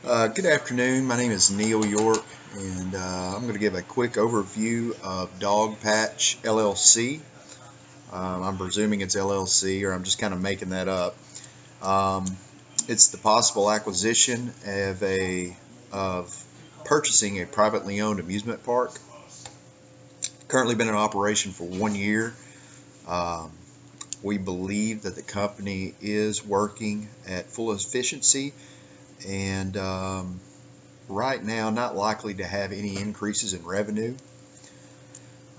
Good afternoon. My name is Neil York, and I'm going to give a quick overview of Dogpatch LLC. I'm presuming it's LLC, or I'm just kind of making that up. Um, it's the possible acquisition of purchasing a privately owned amusement park. Currently been in operation for 1 year. Um, we believe that the company is working at full efficiency and right now not likely to have any increases in revenue.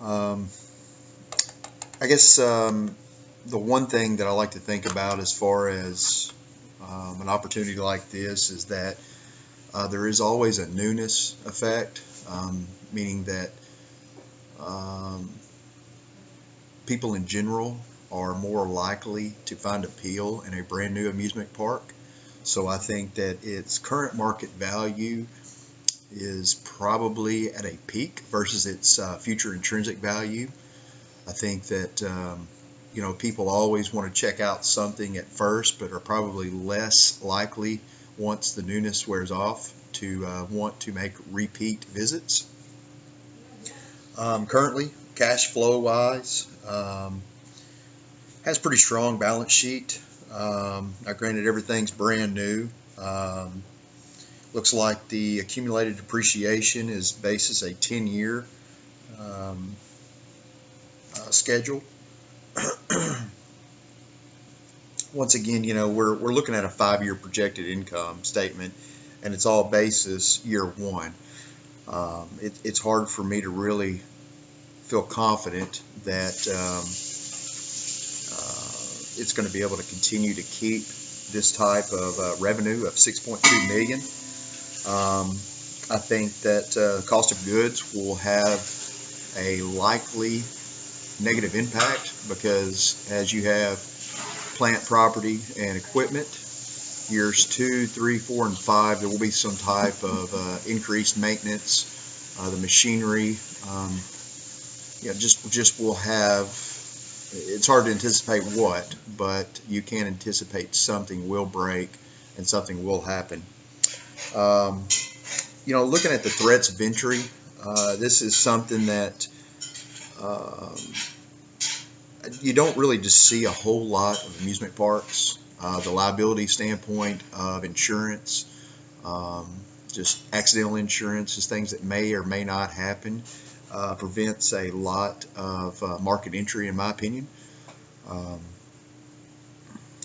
Um, I guess the one thing that I like to think about as far as an opportunity like this is that there is always a newness effect, meaning that um, people in general are more likely to find appeal in a brand new amusement park. So I think that its current market value is probably at a peak versus its future intrinsic value. I think that people always want to check out something at first, but are probably less likely once the newness wears off to want to make repeat visits. Currently, cash flow wise, has pretty strong balance sheet. Now, granted, everything's brand new. Looks like the accumulated depreciation is basis a 10-year schedule. Once again, we're looking at a 5-year projected income statement, and it's all basis year one. It's hard for me to really feel confident that it's going to be able to continue to keep this type of revenue of 6.2 million. I think that cost of goods will have a likely negative impact because as you have plant property and equipment, years 2, 3, 4, and 5, there will be some type of increased maintenance. The machinery, just will have. It's hard to anticipate what, but you can anticipate something will break and something will happen. Looking at the threats of entry, this is something that you don't really just see a whole lot of amusement parks. The liability standpoint of insurance, just accidental insurance, just things that may or may not happen, prevents a lot of market entry, in my opinion.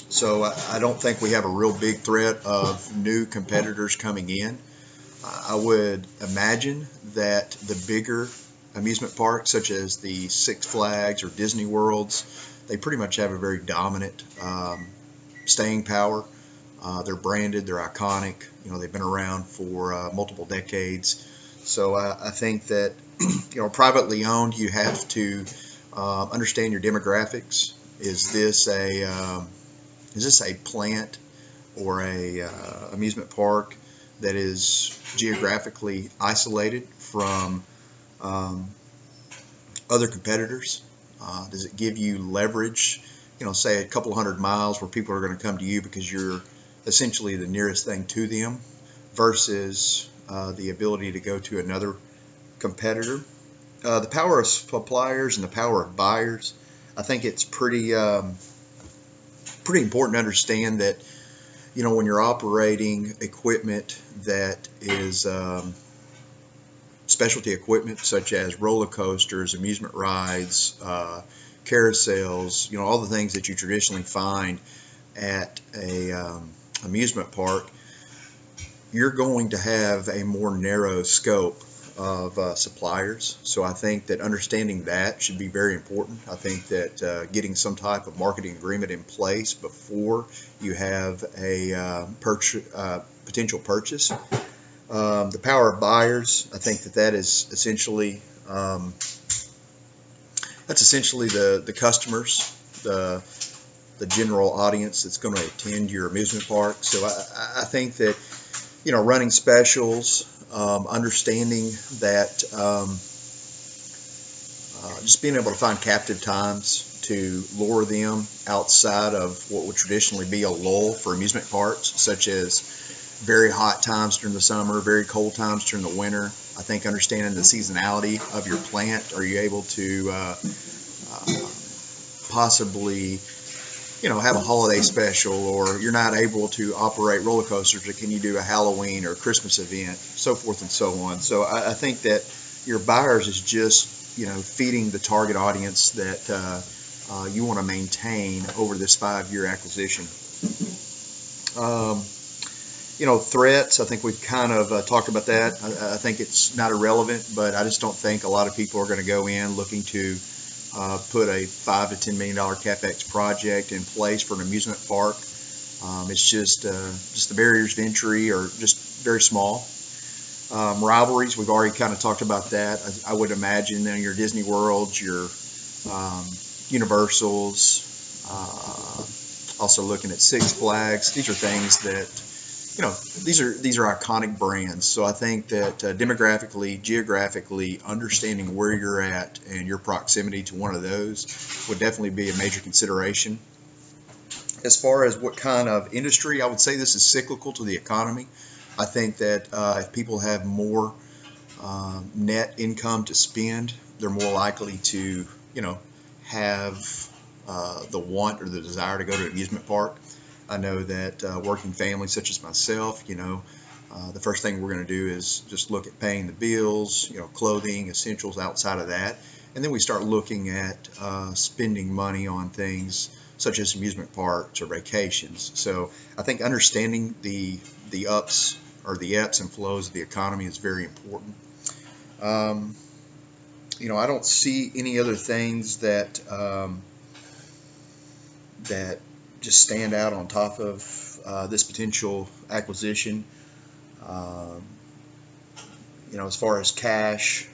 So I don't think we have a real big threat of new competitors coming in. I would imagine that the bigger amusement parks, such as the Six Flags or Disney Worlds, they pretty much have a very dominant staying power. They're branded, they're iconic. They've been around for multiple decades. So I think that privately owned, you have to understand your demographics. Is this a plant or a amusement park that is geographically isolated from other competitors? Does it give you leverage? Say a couple hundred miles where people are going to come to you because you're essentially the nearest thing to them, versus the ability to go to another competitor. The power of suppliers and the power of buyers. I think it's pretty important to understand that when you're operating equipment that is specialty equipment such as roller coasters, amusement rides, carousels, all the things that you traditionally find at a amusement park, you're going to have a more narrow scope of suppliers. So I think that understanding that should be very important. I think that getting some type of marketing agreement in place before you have a potential purchase. The power of buyers, I think that is essentially the customers, the general audience that's going to attend your amusement park. So I think that running specials, understanding that just being able to find captive times to lure them outside of what would traditionally be a lull for amusement parks, such as very hot times during the summer, very cold times during the winter. I think understanding the seasonality of your plant, are you able to possibly, have a holiday special, or you're not able to operate roller coasters, but can you do a Halloween or Christmas event, so forth and so on. So I think that your buyers is just, feeding the target audience that you want to maintain over this 5-year acquisition. Threats, I think we've kind of talked about that. I think it's not irrelevant, but I just don't think a lot of people are going to go in looking to put a $5 to $10 million CapEx project in place for an amusement park. It's just the barriers to entry are just very small. Rivalries, we've already kind of talked about that. I would imagine in your Disney Worlds, your Universals, also looking at Six Flags. These are things that, these are iconic brands. So I think that demographically, geographically, understanding where you're at and your proximity to one of those would definitely be a major consideration. As far as what kind of industry, I would say this is cyclical to the economy. I think that if people have more net income to spend, they're more likely to, have the want or the desire to go to an amusement park. I know that working families such as myself, the first thing we're going to do is just look at paying the bills, clothing, essentials outside of that. And then we start looking at spending money on things such as amusement parks or vacations. So I think understanding the ups or the ebbs and flows of the economy is very important. I don't see any other things that that just stand out on top of this potential acquisition. As far as cash,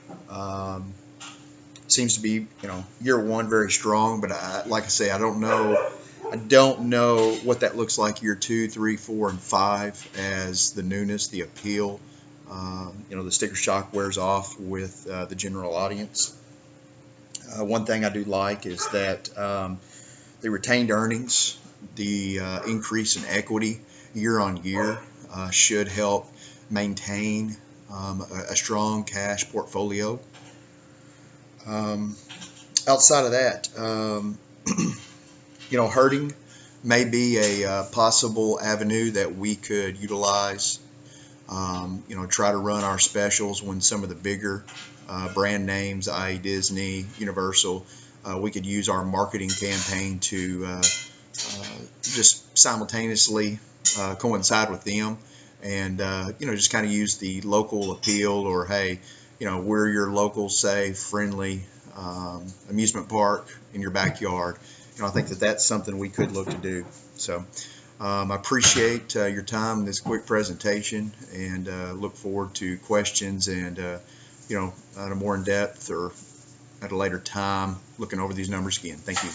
seems to be, year one very strong, but like I say, I don't know what that looks like year 2, 3, 4, and 5 as the newness, the appeal, the sticker shock wears off with the general audience. One thing I do like is that the retained earnings, the increase in equity year on year should help maintain a strong cash portfolio. Outside of that, herding may be a possible avenue that we could utilize. Try to run our specials when some of the bigger brand names, i.e. Disney, Universal, we could use our marketing campaign to just simultaneously coincide with them, and just kind of use the local appeal, or hey, we're your local, safe, friendly amusement park in your backyard. I think that that's something we could look to do. So I appreciate your time in this quick presentation, and look forward to questions and at a more in depth or at a later time looking over these numbers again. Thank you.